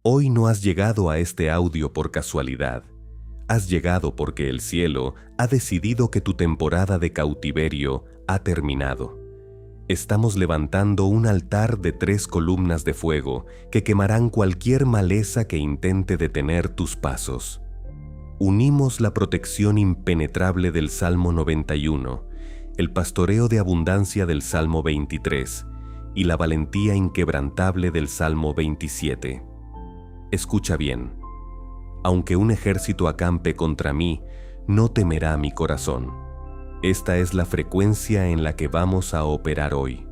Hoy no has llegado a este audio por casualidad. Has llegado porque el cielo ha decidido que tu temporada de cautiverio ha terminado. Estamos levantando un altar de 3 columnas de fuego que quemarán cualquier maleza que intente detener tus pasos. Unimos la protección impenetrable del Salmo 91, el pastoreo de abundancia del Salmo 23 y la valentía inquebrantable del Salmo 27. Escucha bien. Aunque un ejército acampe contra mí, no temerá mi corazón. Esta es la frecuencia en la que vamos a operar hoy.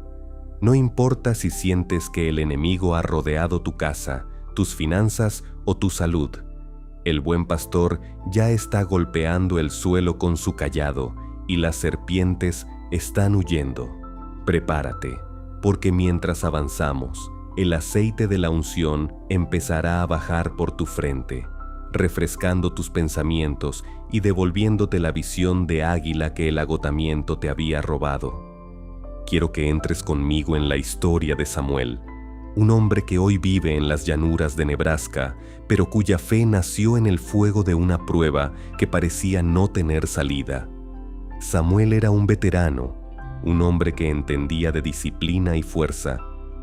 No importa si sientes que el enemigo ha rodeado tu casa, tus finanzas o tu salud. El buen pastor ya está golpeando el suelo con su cayado y las serpientes están huyendo. Prepárate, porque mientras avanzamos, el aceite de la unción empezará a bajar por tu frente, refrescando tus pensamientos y devolviéndote la visión de águila que el agotamiento te había robado. Quiero que entres conmigo en la historia de Samuel, un hombre que hoy vive en las llanuras de Nebraska, pero cuya fe nació en el fuego de una prueba que parecía no tener salida. Samuel era un veterano, un hombre que entendía de disciplina y fuerza,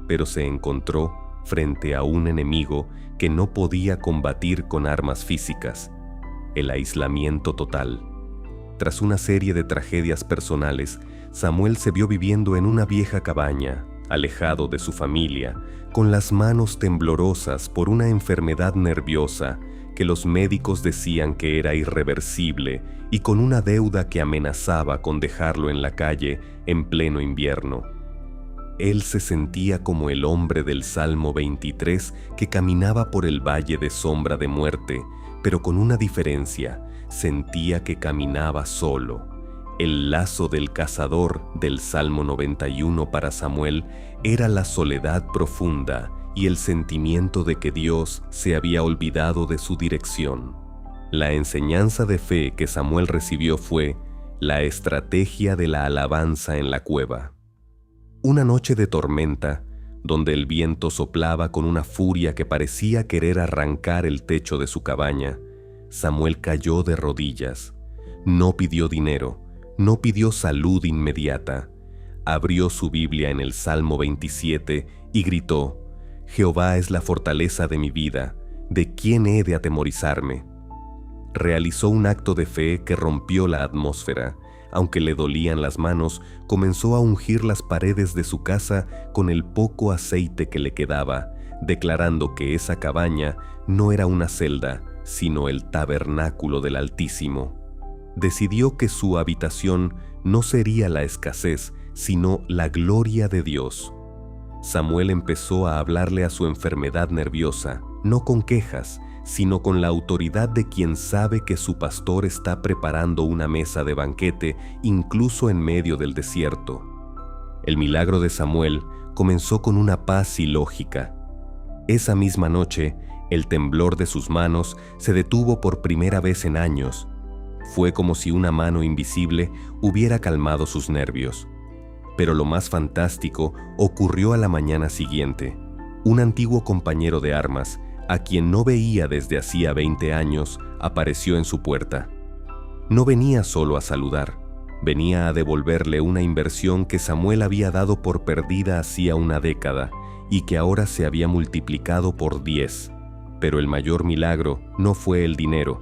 pero se encontró frente a un enemigo que no podía combatir con armas físicas: el aislamiento total. Tras una serie de tragedias personales, Samuel se vio viviendo en una vieja cabaña, alejado de su familia, con las manos temblorosas por una enfermedad nerviosa que los médicos decían que era irreversible y con una deuda que amenazaba con dejarlo en la calle en pleno invierno. Él se sentía como el hombre del Salmo 23 que caminaba por el valle de sombra de muerte, pero con una diferencia: sentía que caminaba solo. El lazo del cazador del Salmo 91 para Samuel era la soledad profunda y el sentimiento de que Dios se había olvidado de su dirección. La enseñanza de fe que Samuel recibió fue la estrategia de la alabanza en la cueva. Una noche de tormenta, donde el viento soplaba con una furia que parecía querer arrancar el techo de su cabaña, Samuel cayó de rodillas. No pidió dinero, no pidió salud inmediata. Abrió su Biblia en el Salmo 27 y gritó: «Jehová es la fortaleza de mi vida, ¿de quién he de atemorizarme?». Realizó un acto de fe que rompió la atmósfera. Aunque le dolían las manos, comenzó a ungir las paredes de su casa con el poco aceite que le quedaba, declarando que esa cabaña no era una celda, sino el tabernáculo del Altísimo. Decidió que su habitación no sería la escasez, sino la gloria de Dios. Samuel empezó a hablarle a su enfermedad nerviosa, no con quejas, sino con la autoridad de quien sabe que su pastor está preparando una mesa de banquete incluso en medio del desierto. El milagro de Samuel comenzó con una paz ilógica. Esa misma noche, el temblor de sus manos se detuvo por primera vez en años. Fue como si una mano invisible hubiera calmado sus nervios. Pero lo más fantástico ocurrió a la mañana siguiente. Un antiguo compañero de armas, a quien no veía desde hacía 20 años, apareció en su puerta. No venía solo a saludar, venía a devolverle una inversión que Samuel había dado por perdida hacía una década y que ahora se había multiplicado por 10. Pero el mayor milagro no fue el dinero,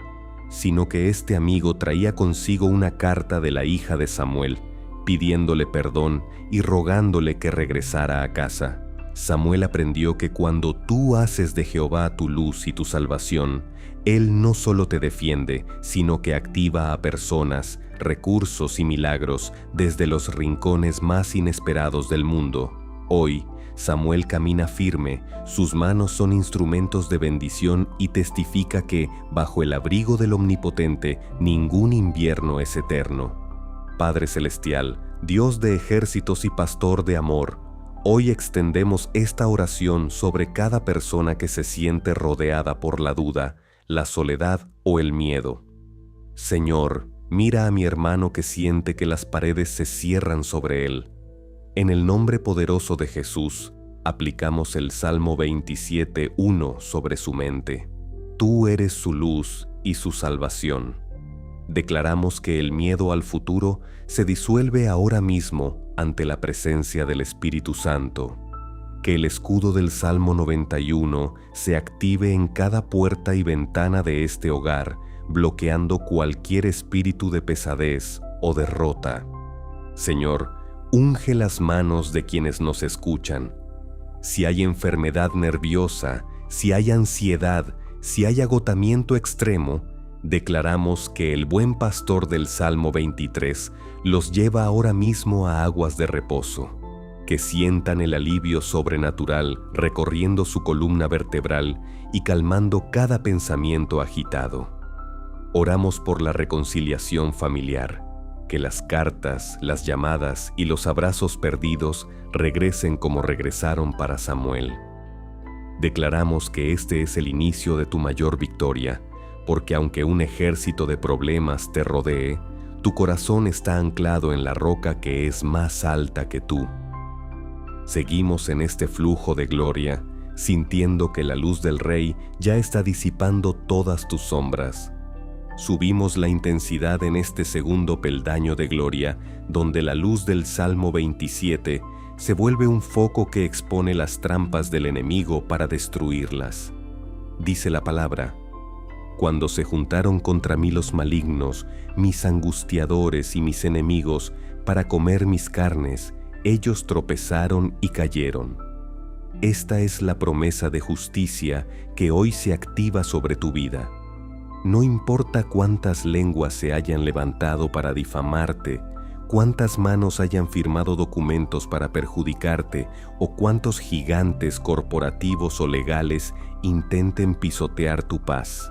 sino que este amigo traía consigo una carta de la hija de Samuel, pidiéndole perdón y rogándole que regresara a casa. Samuel aprendió que cuando tú haces de Jehová tu luz y tu salvación, Él no solo te defiende, sino que activa a personas, recursos y milagros desde los rincones más inesperados del mundo. Hoy, Samuel camina firme, sus manos son instrumentos de bendición y testifica que, bajo el abrigo del Omnipotente, ningún invierno es eterno. Padre Celestial, Dios de ejércitos y pastor de amor, hoy extendemos esta oración sobre cada persona que se siente rodeada por la duda, la soledad o el miedo. Señor, mira a mi hermano que siente que las paredes se cierran sobre él. En el nombre poderoso de Jesús, aplicamos el Salmo 27:1 sobre su mente. Tú eres su luz y su salvación. Declaramos que el miedo al futuro se disuelve ahora mismo ante la presencia del Espíritu Santo. Que el escudo del Salmo 91 se active en cada puerta y ventana de este hogar, bloqueando cualquier espíritu de pesadez o derrota. Señor, unge las manos de quienes nos escuchan. Si hay enfermedad nerviosa, si hay ansiedad, si hay agotamiento extremo, declaramos que el buen pastor del Salmo 23 los lleva ahora mismo a aguas de reposo, que sientan el alivio sobrenatural recorriendo su columna vertebral y calmando cada pensamiento agitado. Oramos por la reconciliación familiar, que las cartas, las llamadas y los abrazos perdidos regresen como regresaron para Samuel. Declaramos que este es el inicio de tu mayor victoria, porque aunque un ejército de problemas te rodee, tu corazón está anclado en la roca que es más alta que tú. Seguimos en este flujo de gloria, sintiendo que la luz del Rey ya está disipando todas tus sombras. Subimos la intensidad en este segundo peldaño de gloria, donde la luz del Salmo 27 se vuelve un foco que expone las trampas del enemigo para destruirlas. Dice la palabra: cuando se juntaron contra mí los malignos, mis angustiadores y mis enemigos, para comer mis carnes, ellos tropezaron y cayeron. Esta es la promesa de justicia que hoy se activa sobre tu vida. No importa cuántas lenguas se hayan levantado para difamarte, cuántas manos hayan firmado documentos para perjudicarte o cuántos gigantes corporativos o legales intenten pisotear tu paz.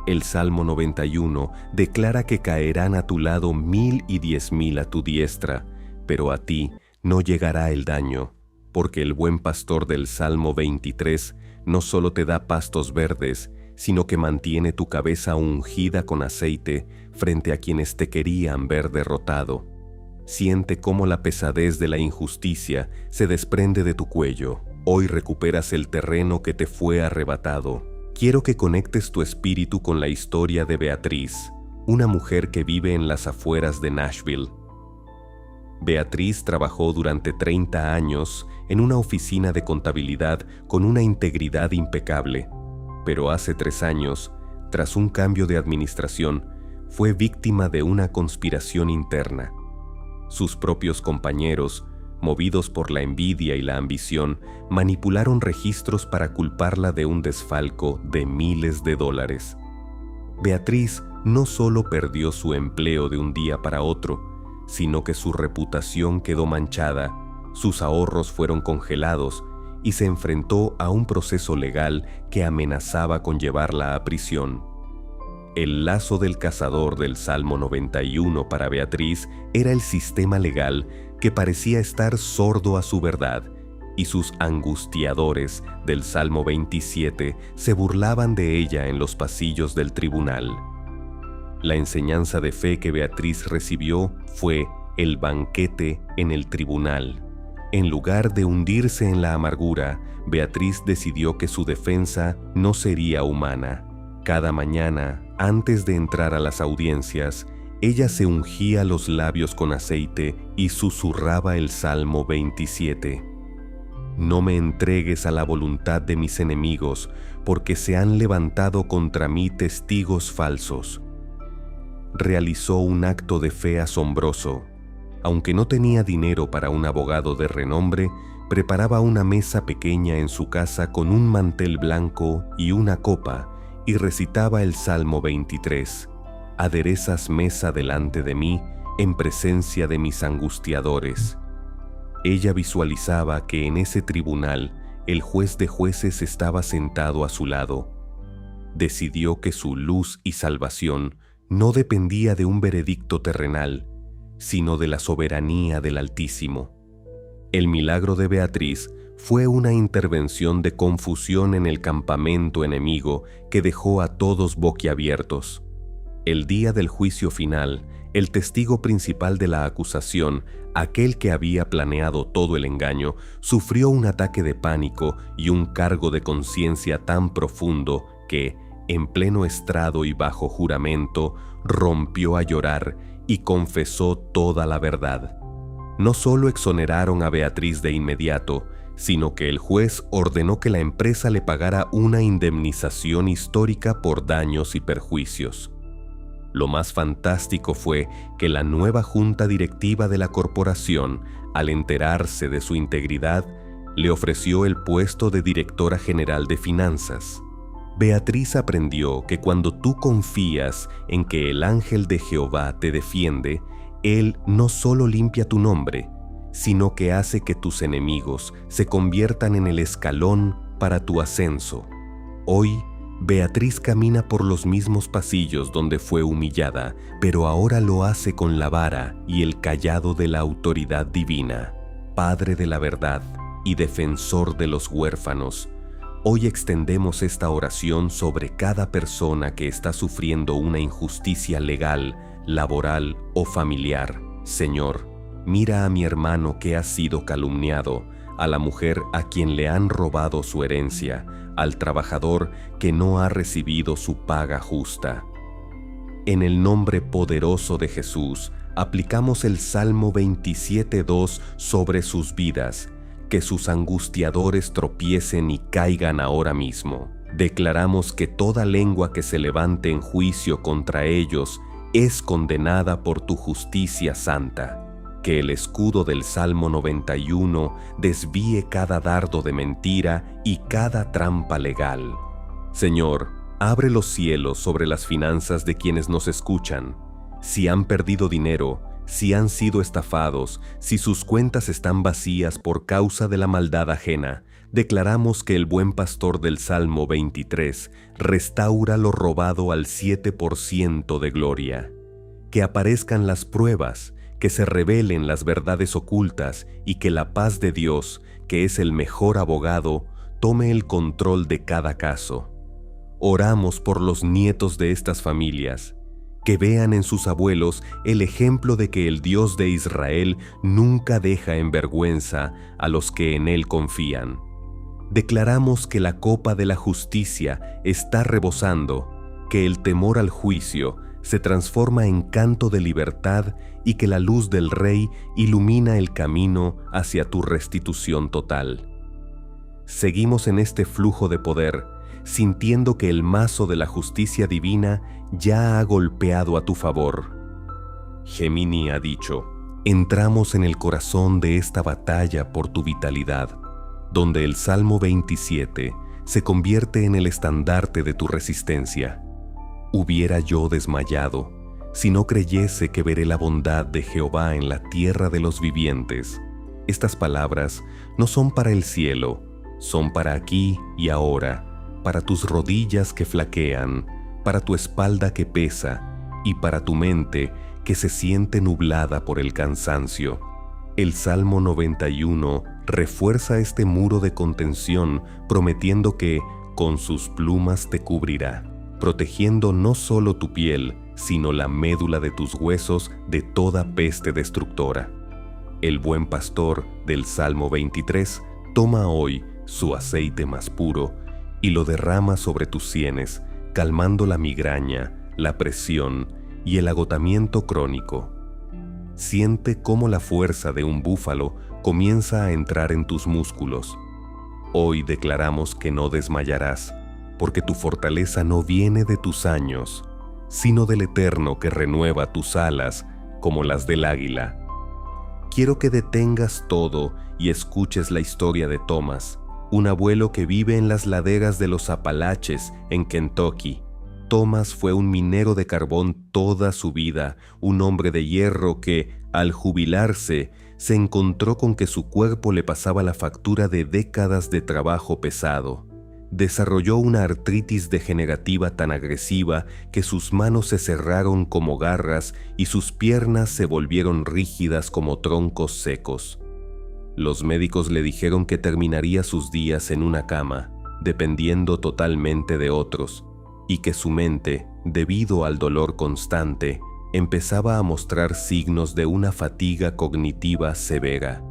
El Salmo 91 declara que caerán a tu lado 1000 y 10,000 a tu diestra, pero a ti no llegará el daño, porque el buen pastor del Salmo 23 no solo te da pastos verdes, sino que mantiene tu cabeza ungida con aceite frente a quienes te querían ver derrotado. Siente cómo la pesadez de la injusticia se desprende de tu cuello. Hoy recuperas el terreno que te fue arrebatado. Quiero que conectes tu espíritu con la historia de Beatriz, una mujer que vive en las afueras de Nashville. Beatriz trabajó durante 30 años en una oficina de contabilidad con una integridad impecable, pero hace 3 años, tras un cambio de administración, fue víctima de una conspiración interna. Sus propios compañeros, movidos por la envidia y la ambición, manipularon registros para culparla de un desfalco de miles de dólares. Beatriz no solo perdió su empleo de un día para otro, sino que su reputación quedó manchada, sus ahorros fueron congelados y se enfrentó a un proceso legal que amenazaba con llevarla a prisión. El lazo del cazador del Salmo 91 para Beatriz era el sistema legal que parecía estar sordo a su verdad, y sus angustiadores del Salmo 27 se burlaban de ella en los pasillos del tribunal. La enseñanza de fe que Beatriz recibió fue el banquete en el tribunal. En lugar de hundirse en la amargura, Beatriz decidió que su defensa no sería humana. Cada mañana, antes de entrar a las audiencias, ella se ungía los labios con aceite y susurraba el Salmo 27. No me entregues a la voluntad de mis enemigos, porque se han levantado contra mí testigos falsos. Realizó un acto de fe asombroso. Aunque no tenía dinero para un abogado de renombre, preparaba una mesa pequeña en su casa con un mantel blanco y una copa, y recitaba el Salmo 23. Aderezas mesa delante de mí, en presencia de mis angustiadores. Ella visualizaba que en ese tribunal el juez de jueces estaba sentado a su lado. Decidió que su luz y salvación no dependía de un veredicto terrenal, sino de la soberanía del Altísimo. El milagro de Beatriz fue una intervención de confusión en el campamento enemigo que dejó a todos boquiabiertos. El día del juicio final, El testigo principal de la acusación, aquel que había planeado todo el engaño, sufrió un ataque de pánico y un cargo de conciencia tan profundo que, en pleno estrado y bajo juramento, rompió a llorar y confesó toda la verdad. No solo exoneraron a Beatriz de inmediato, sino que el juez ordenó que la empresa le pagara una indemnización histórica por daños y perjuicios. Lo más fantástico fue que la nueva junta directiva de la corporación, al enterarse de su integridad, le ofreció el puesto de directora general de finanzas. Beatriz aprendió que cuando tú confías en que el ángel de Jehová te defiende, él no solo limpia tu nombre, sino que hace que tus enemigos se conviertan en el escalón para tu ascenso. Hoy, Beatriz camina por los mismos pasillos donde fue humillada, pero ahora lo hace con la vara y el cayado de la autoridad divina, Padre de la verdad y defensor de los huérfanos. Hoy extendemos esta oración sobre cada persona que está sufriendo una injusticia legal, laboral o familiar. Señor, mira a mi hermano que ha sido calumniado, a la mujer a quien le han robado su herencia, al trabajador que no ha recibido su paga justa. En el nombre poderoso de Jesús, aplicamos el Salmo 27:2 sobre sus vidas, que sus angustiadores tropiecen y caigan ahora mismo. Declaramos que toda lengua que se levante en juicio contra ellos es condenada por tu justicia santa. Que el escudo del Salmo 91 desvíe cada dardo de mentira y cada trampa legal. Señor, abre los cielos sobre las finanzas de quienes nos escuchan. Si han perdido dinero, si han sido estafados, si sus cuentas están vacías por causa de la maldad ajena, declaramos que el buen pastor del Salmo 23 restaura lo robado al 7% de gloria. Que aparezcan las pruebas, que se revelen las verdades ocultas y que la paz de Dios, que es el mejor abogado, tome el control de cada caso. Oramos por los nietos de estas familias, que vean en sus abuelos el ejemplo de que el Dios de Israel nunca deja en vergüenza a los que en Él confían. Declaramos que la copa de la justicia está rebosando, que el temor al juicio se transforma en canto de libertad y que la luz del Rey ilumina el camino hacia tu restitución total. Seguimos en este flujo de poder, sintiendo que el mazo de la justicia divina ya ha golpeado a tu favor. Gemini ha dicho: entramos en el corazón de esta batalla por tu vitalidad, donde el Salmo 27 se convierte en el estandarte de tu resistencia. Hubiera yo desmayado si no creyese que veré la bondad de Jehová en la tierra de los vivientes. Estas palabras no son para el cielo, son para aquí y ahora, para tus rodillas que flaquean, para tu espalda que pesa y para tu mente que se siente nublada por el cansancio. El Salmo 91 refuerza este muro de contención, prometiendo que con sus plumas te cubrirá, protegiendo no solo tu piel, sino la médula de tus huesos de toda peste destructora. El buen pastor del Salmo 23 toma hoy su aceite más puro y lo derrama sobre tus sienes, calmando la migraña, la presión y el agotamiento crónico. Siente cómo la fuerza de un búfalo comienza a entrar en tus músculos. Hoy declaramos que no desmayarás, porque tu fortaleza no viene de tus años, sino del Eterno que renueva tus alas como las del águila. Quiero que detengas todo y escuches la historia de Thomas, un abuelo que vive en las laderas de los Apalaches en Kentucky. Thomas fue un minero de carbón toda su vida, un hombre de hierro que, al jubilarse, se encontró con que su cuerpo le pasaba la factura de décadas de trabajo pesado. Desarrolló una artritis degenerativa tan agresiva que sus manos se cerraron como garras y sus piernas se volvieron rígidas como troncos secos. Los médicos le dijeron que terminaría sus días en una cama, dependiendo totalmente de otros, y que su mente, debido al dolor constante, empezaba a mostrar signos de una fatiga cognitiva severa.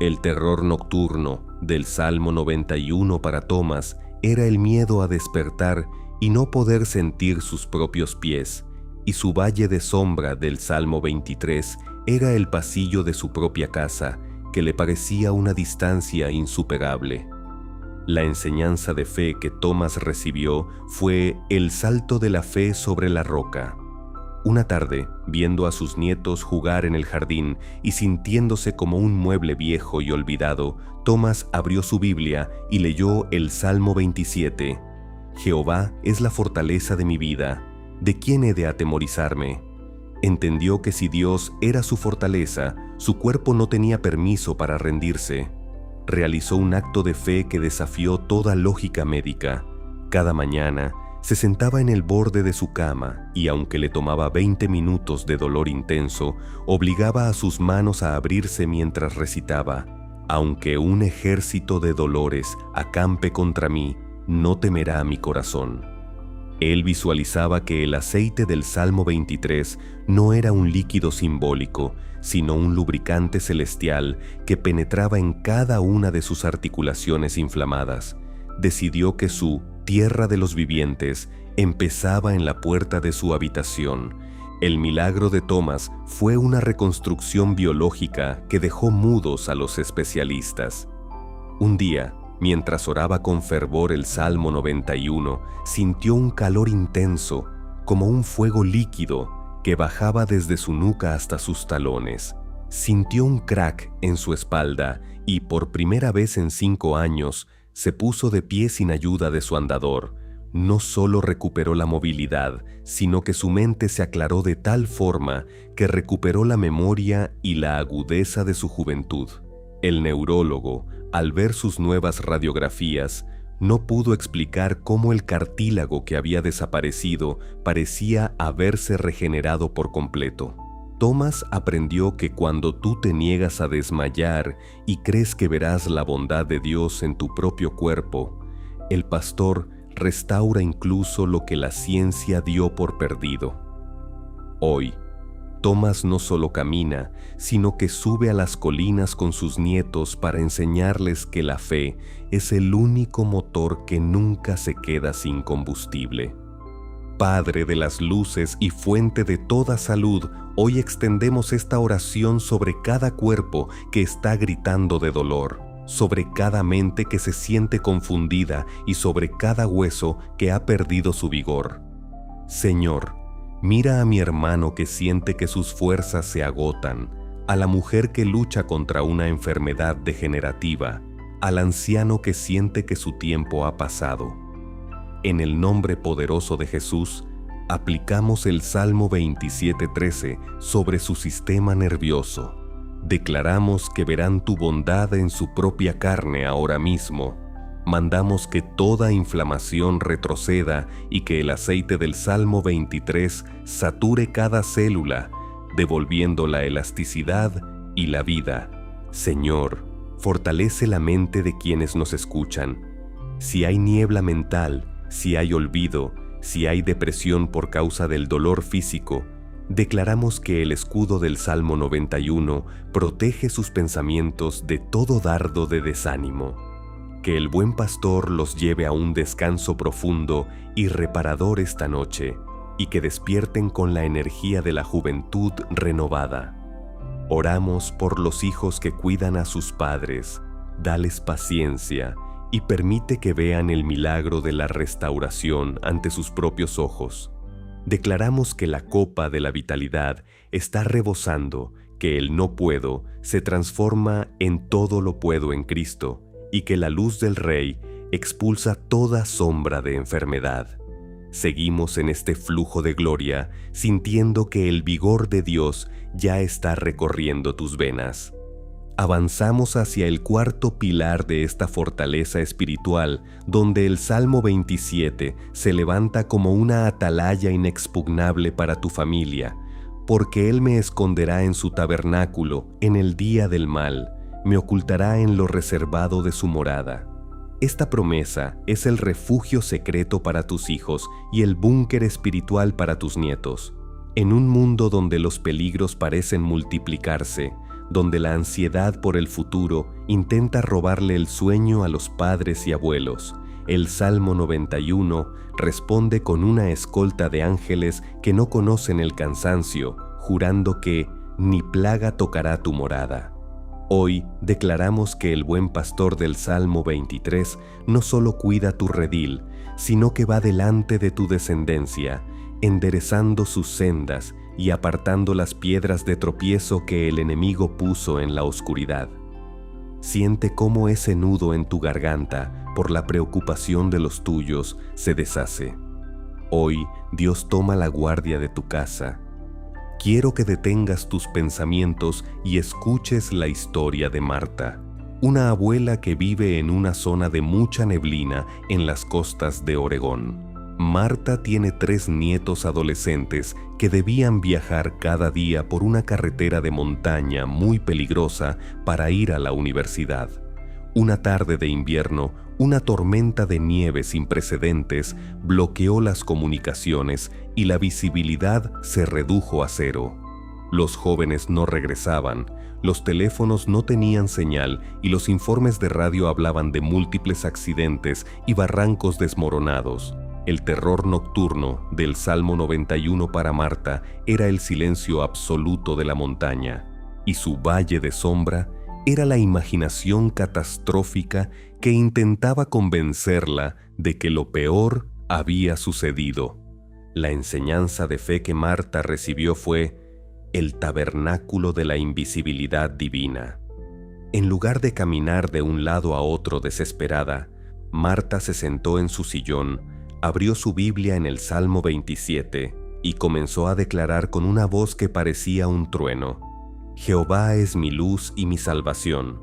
El terror nocturno del Salmo 91 para Thomas era el miedo a despertar y no poder sentir sus propios pies, y su valle de sombra del Salmo 23 era el pasillo de su propia casa, que le parecía una distancia insuperable. La enseñanza de fe que Thomas recibió fue el salto de la fe sobre la roca. Una tarde, viendo a sus nietos jugar en el jardín y sintiéndose como un mueble viejo y olvidado, Thomas abrió su Biblia y leyó el Salmo 27. Jehová es la fortaleza de mi vida, ¿de quién he de atemorizarme? Entendió que si Dios era su fortaleza, su cuerpo no tenía permiso para rendirse. Realizó un acto de fe que desafió toda lógica médica. Cada mañana, se sentaba en el borde de su cama y, aunque le tomaba 20 minutos de dolor intenso, obligaba a sus manos a abrirse mientras recitaba: aunque un ejército de dolores acampe contra mí, no temerá mi corazón. Él visualizaba que el aceite del Salmo 23 no era un líquido simbólico, sino un lubricante celestial que penetraba en cada una de sus articulaciones inflamadas. Decidió que su tierra de los vivientes empezaba en la puerta de su habitación. El milagro de Thomas fue una reconstrucción biológica que dejó mudos a los especialistas. Un día, mientras oraba con fervor el Salmo 91, sintió un calor intenso, como un fuego líquido, que bajaba desde su nuca hasta sus talones. Sintió un crack en su espalda y, por primera vez en 5 años, se puso de pie sin ayuda de su andador. No solo recuperó la movilidad, sino que su mente se aclaró de tal forma que recuperó la memoria y la agudeza de su juventud. El neurólogo, al ver sus nuevas radiografías, no pudo explicar cómo el cartílago que había desaparecido parecía haberse regenerado por completo. Thomas aprendió que cuando tú te niegas a desmayar y crees que verás la bondad de Dios en tu propio cuerpo, el pastor restaura incluso lo que la ciencia dio por perdido. Hoy, Thomas no solo camina, sino que sube a las colinas con sus nietos para enseñarles que la fe es el único motor que nunca se queda sin combustible. Padre de las luces y fuente de toda salud, hoy extendemos esta oración sobre cada cuerpo que está gritando de dolor, sobre cada mente que se siente confundida y sobre cada hueso que ha perdido su vigor. Señor, mira a mi hermano que siente que sus fuerzas se agotan, a la mujer que lucha contra una enfermedad degenerativa, al anciano que siente que su tiempo ha pasado. En el nombre poderoso de Jesús, aplicamos el Salmo 27:13 sobre su sistema nervioso. Declaramos que verán tu bondad en su propia carne ahora mismo. Mandamos que toda inflamación retroceda y que el aceite del Salmo 23 sature cada célula, devolviendo la elasticidad y la vida. Señor, fortalece la mente de quienes nos escuchan. Si hay niebla mental, si hay olvido, si hay depresión por causa del dolor físico, declaramos que el escudo del Salmo 91 protege sus pensamientos de todo dardo de desánimo. Que el buen pastor los lleve a un descanso profundo y reparador esta noche, y que despierten con la energía de la juventud renovada. Oramos por los hijos que cuidan a sus padres, dales paciencia y permite que vean el milagro de la restauración ante sus propios ojos. Declaramos que la copa de la vitalidad está rebosando, que el no puedo se transforma en todo lo puedo en Cristo, y que la luz del Rey expulsa toda sombra de enfermedad. Seguimos en este flujo de gloria, sintiendo que el vigor de Dios ya está recorriendo tus venas. Avanzamos hacia el cuarto pilar de esta fortaleza espiritual, donde el Salmo 27 se levanta como una atalaya inexpugnable para tu familia, porque Él me esconderá en su tabernáculo en el día del mal, me ocultará en lo reservado de su morada. Esta promesa es el refugio secreto para tus hijos y el búnker espiritual para tus nietos. En un mundo donde los peligros parecen multiplicarse, donde la ansiedad por el futuro intenta robarle el sueño a los padres y abuelos, el Salmo 91 responde con una escolta de ángeles que no conocen el cansancio, jurando que ni plaga tocará tu morada. Hoy declaramos que el buen pastor del Salmo 23 no solo cuida tu redil, sino que va delante de tu descendencia, enderezando sus sendas y apartando las piedras de tropiezo que el enemigo puso en la oscuridad. Siente cómo ese nudo en tu garganta, por la preocupación de los tuyos, se deshace. Hoy Dios toma la guardia de tu casa. Quiero que detengas tus pensamientos y escuches la historia de Marta, una abuela que vive en una zona de mucha neblina en las costas de Oregón. Marta tiene 3 nietos adolescentes que debían viajar cada día por una carretera de montaña muy peligrosa para ir a la universidad. Una tarde de invierno, una tormenta de nieve sin precedentes bloqueó las comunicaciones y la visibilidad se redujo a 0. Los jóvenes no regresaban, los teléfonos no tenían señal y los informes de radio hablaban de múltiples accidentes y barrancos desmoronados. El terror nocturno del Salmo 91 para Marta era el silencio absoluto de la montaña, y su valle de sombra era la imaginación catastrófica que intentaba convencerla de que lo peor había sucedido. La enseñanza de fe que Marta recibió fue el tabernáculo de la invisibilidad divina. En lugar de caminar de un lado a otro desesperada, Marta se sentó en su sillón, abrió su Biblia en el Salmo 27 y comenzó a declarar con una voz que parecía un trueno: Jehová es mi luz y mi salvación.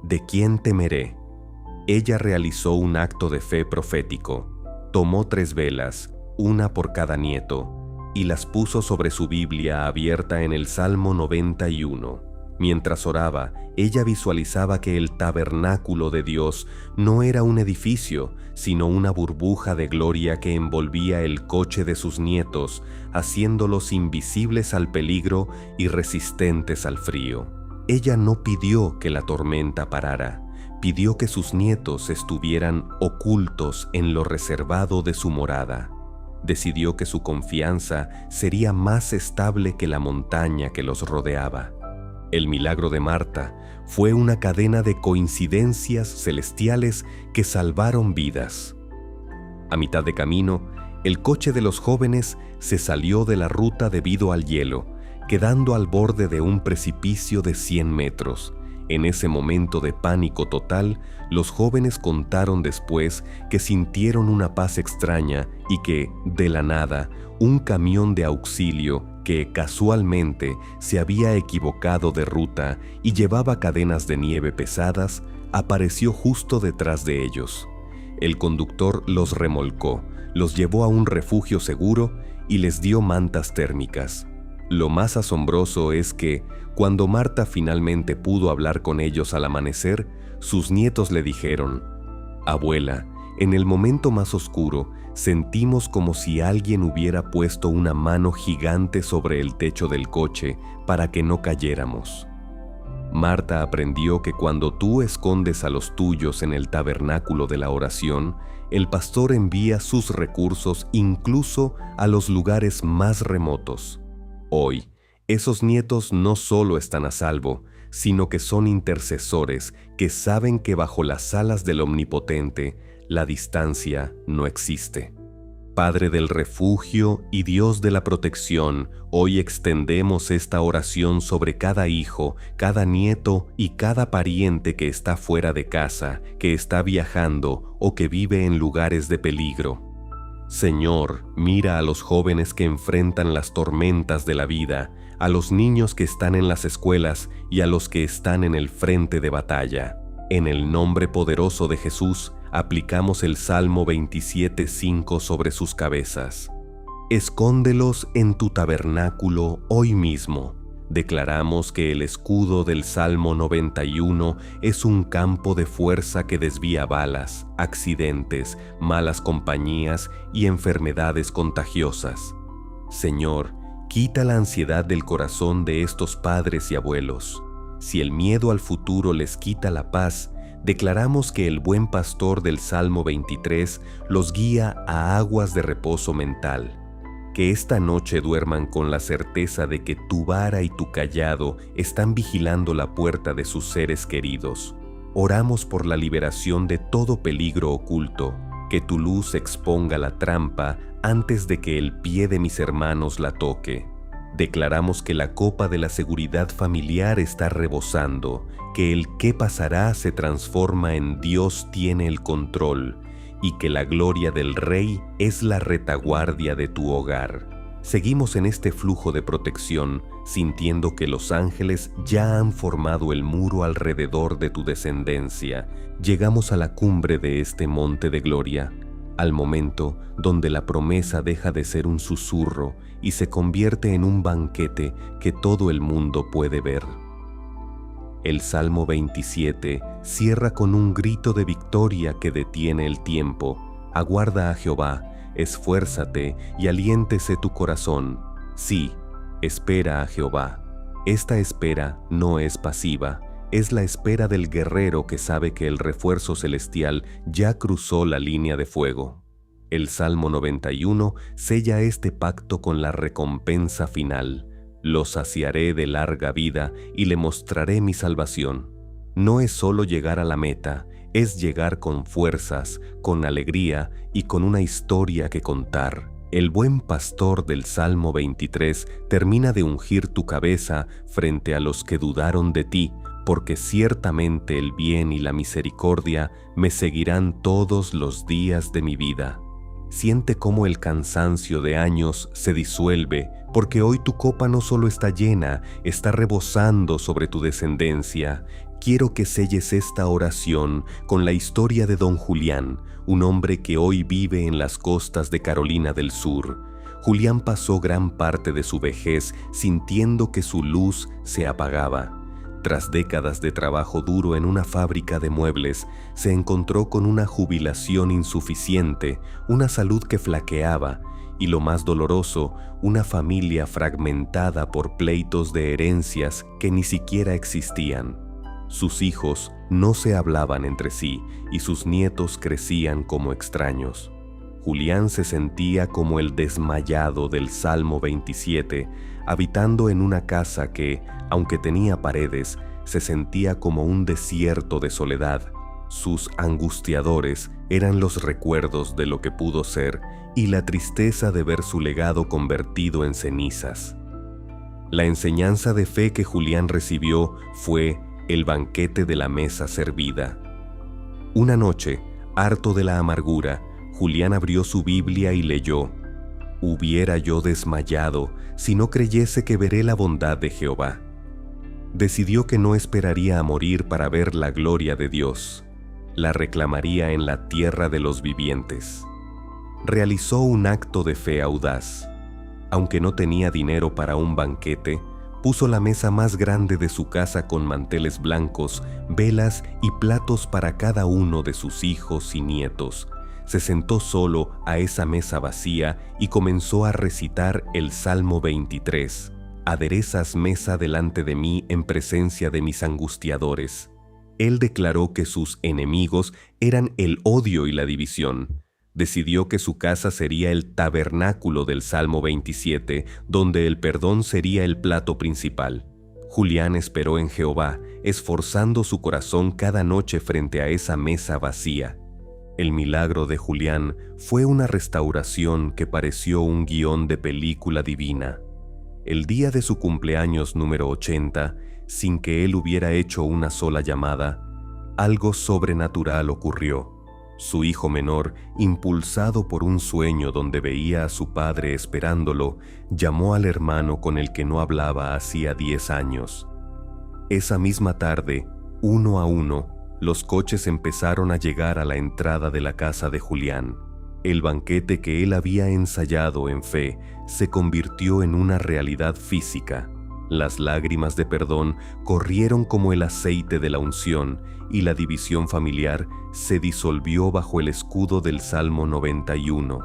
¿De quién temeré? Ella realizó un acto de fe profético. Tomó 3 velas, una por cada nieto, y las puso sobre su Biblia abierta en el Salmo 91. Mientras oraba, ella visualizaba que el tabernáculo de Dios no era un edificio, sino una burbuja de gloria que envolvía el coche de sus nietos, haciéndolos invisibles al peligro y resistentes al frío. Ella no pidió que la tormenta parara, pidió que sus nietos estuvieran ocultos en lo reservado de su morada. Decidió que su confianza sería más estable que la montaña que los rodeaba. El milagro de Marta fue una cadena de coincidencias celestiales que salvaron vidas. A mitad de camino, el coche de los jóvenes se salió de la ruta debido al hielo, quedando al borde de un precipicio de 100 metros. En ese momento de pánico total, los jóvenes contaron después que sintieron una paz extraña y que, de la nada, un camión de auxilio que casualmente se había equivocado de ruta y llevaba cadenas de nieve pesadas, apareció justo detrás de ellos. El conductor los remolcó, los llevó a un refugio seguro y les dio mantas térmicas. Lo más asombroso es que, cuando Marta finalmente pudo hablar con ellos al amanecer, sus nietos le dijeron: «Abuela, en el momento más oscuro, sentimos como si alguien hubiera puesto una mano gigante sobre el techo del coche para que no cayéramos». Marta aprendió que cuando tú escondes a los tuyos en el tabernáculo de la oración, el pastor envía sus recursos incluso a los lugares más remotos. Hoy, esos nietos no solo están a salvo, sino que son intercesores que saben que bajo las alas del Omnipotente, la distancia no existe. Padre del refugio y Dios de la protección, hoy extendemos esta oración sobre cada hijo, cada nieto y cada pariente que está fuera de casa, que está viajando o que vive en lugares de peligro. Señor, mira a los jóvenes que enfrentan las tormentas de la vida, a los niños que están en las escuelas y a los que están en el frente de batalla. En el nombre poderoso de Jesús, aplicamos el Salmo 27:5 sobre sus cabezas. Escóndelos en tu tabernáculo hoy mismo. Declaramos que el escudo del Salmo 91 es un campo de fuerza que desvía balas, accidentes, malas compañías y enfermedades contagiosas. Señor, Quita la ansiedad del corazón de estos padres y abuelos. Si el miedo al futuro les quita la paz, declaramos que el buen pastor del Salmo 23 los guía a aguas de reposo mental. Que esta noche duerman con la certeza de que tu vara y tu cayado están vigilando la puerta de sus seres queridos. Oramos por la liberación de todo peligro oculto, que tu luz exponga la trampa antes de que el pie de mis hermanos la toque. Declaramos que la copa de la seguridad familiar está rebosando, que el qué pasará se transforma en Dios tiene el control y que la gloria del Rey es la retaguardia de tu hogar. Seguimos en este flujo de protección, sintiendo que los ángeles ya han formado el muro alrededor de tu descendencia. Llegamos a la cumbre de este monte de gloria, al momento donde la promesa deja de ser un susurro y se convierte en un banquete que todo el mundo puede ver. El Salmo 27 cierra con un grito de victoria que detiene el tiempo. Aguarda a Jehová, esfuérzate y aliéntese tu corazón. Sí, espera a Jehová. Esta espera no es pasiva, es la espera del guerrero que sabe que el refuerzo celestial ya cruzó la línea de fuego. El Salmo 91 sella este pacto con la recompensa final. Lo saciaré de larga vida y le mostraré mi salvación. No es solo llegar a la meta, es llegar con fuerzas, con alegría y con una historia que contar. El buen pastor del Salmo 23 termina de ungir tu cabeza frente a los que dudaron de ti, porque ciertamente el bien y la misericordia me seguirán todos los días de mi vida. Siente cómo el cansancio de años se disuelve, porque hoy tu copa no solo está llena, está rebosando sobre tu descendencia. Quiero que selles esta oración con la historia de don Julián, un hombre que hoy vive en las costas de Carolina del Sur. Julián pasó gran parte de su vejez sintiendo que su luz se apagaba. Tras décadas de trabajo duro en una fábrica de muebles, se encontró con una jubilación insuficiente, una salud que flaqueaba y, lo más doloroso, una familia fragmentada por pleitos de herencias que ni siquiera existían. Sus hijos no se hablaban entre sí y sus nietos crecían como extraños. Julián se sentía como el desmayado del Salmo 27, habitando en una casa que, aunque tenía paredes, se sentía como un desierto de soledad. Sus angustiadores eran los recuerdos de lo que pudo ser y la tristeza de ver su legado convertido en cenizas. La enseñanza de fe que Julián recibió fue el banquete de la mesa servida. Una noche, harto de la amargura, Julián abrió su Biblia y leyó: «Hubiera yo desmayado si no creyese que veré la bondad de Jehová». Decidió que no esperaría a morir para ver la gloria de Dios. La reclamaría en la tierra de los vivientes. Realizó un acto de fe audaz. Aunque no tenía dinero para un banquete, puso la mesa más grande de su casa con manteles blancos, velas y platos para cada uno de sus hijos y nietos. Se sentó solo a esa mesa vacía y comenzó a recitar el Salmo 23. «Aderezas mesa delante de mí en presencia de mis angustiadores». Él declaró que sus enemigos eran el odio y la división. Decidió que su casa sería el tabernáculo del Salmo 27, donde el perdón sería el plato principal. Julián esperó en Jehová, esforzando su corazón cada noche frente a esa mesa vacía. El milagro de Julián fue una restauración que pareció un guión de película divina. El día de su cumpleaños número 80, sin que él hubiera hecho una sola llamada, algo sobrenatural ocurrió. Su hijo menor, impulsado por un sueño donde veía a su padre esperándolo, llamó al hermano con el que no hablaba hacía 10 años. Esa misma tarde, uno a uno, los coches empezaron a llegar a la entrada de la casa de Julián. El banquete que él había ensayado en fe se convirtió en una realidad física. Las lágrimas de perdón corrieron como el aceite de la unción y la división familiar se disolvió bajo el escudo del Salmo 91.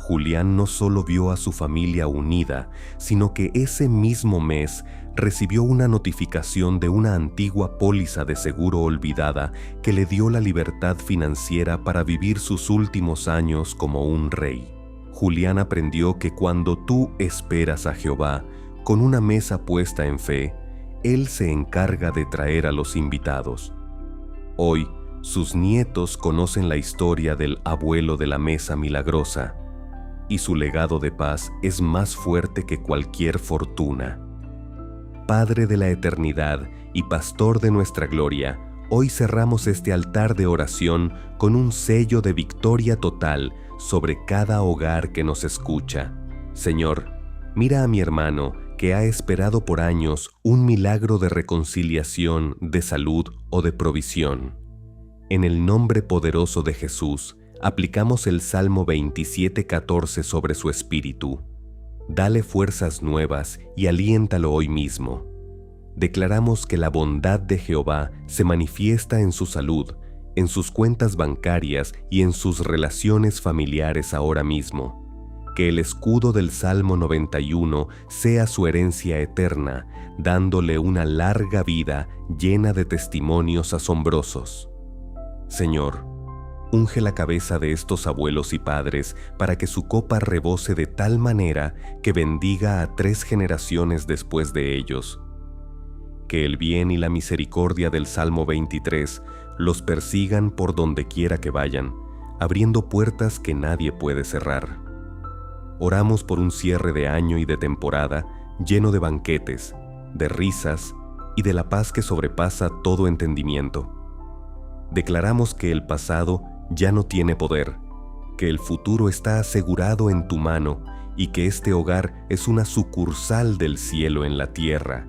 Julián no solo vio a su familia unida, sino que ese mismo mes recibió una notificación de una antigua póliza de seguro olvidada que le dio la libertad financiera para vivir sus últimos años como un rey. Julián aprendió que cuando tú esperas a Jehová, con una mesa puesta en fe, Él se encarga de traer a los invitados. Hoy, sus nietos conocen la historia del abuelo de la mesa milagrosa, y su legado de paz es más fuerte que cualquier fortuna. Padre de la eternidad y Pastor de nuestra gloria, hoy cerramos este altar de oración con un sello de victoria total sobre cada hogar que nos escucha. Señor, mira a mi hermano que ha esperado por años un milagro de reconciliación, de salud o de provisión. En el nombre poderoso de Jesús, aplicamos el Salmo 27:14 sobre su espíritu. Dale fuerzas nuevas y aliéntalo hoy mismo. Declaramos que la bondad de Jehová se manifiesta en su salud, en sus cuentas bancarias y en sus relaciones familiares ahora mismo. Que el escudo del Salmo 91 sea su herencia eterna, dándole una larga vida llena de testimonios asombrosos. Señor, unge la cabeza de estos abuelos y padres para que su copa rebose de tal manera que bendiga a 3 generaciones después de ellos. Que el bien y la misericordia del Salmo 23 los persigan por donde quiera que vayan, abriendo puertas que nadie puede cerrar. Oramos por un cierre de año y de temporada lleno de banquetes, de risas y de la paz que sobrepasa todo entendimiento. Declaramos que el pasado ya no tiene poder, que el futuro está asegurado en tu mano y que este hogar es una sucursal del cielo en la tierra.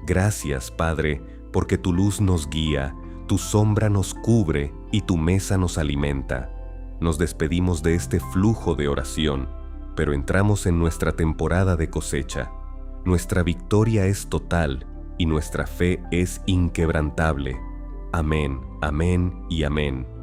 Gracias, Padre, porque tu luz nos guía, tu sombra nos cubre y tu mesa nos alimenta. Nos despedimos de este flujo de oración, pero entramos en nuestra temporada de cosecha. Nuestra victoria es total y nuestra fe es inquebrantable. Amén, amén y amén.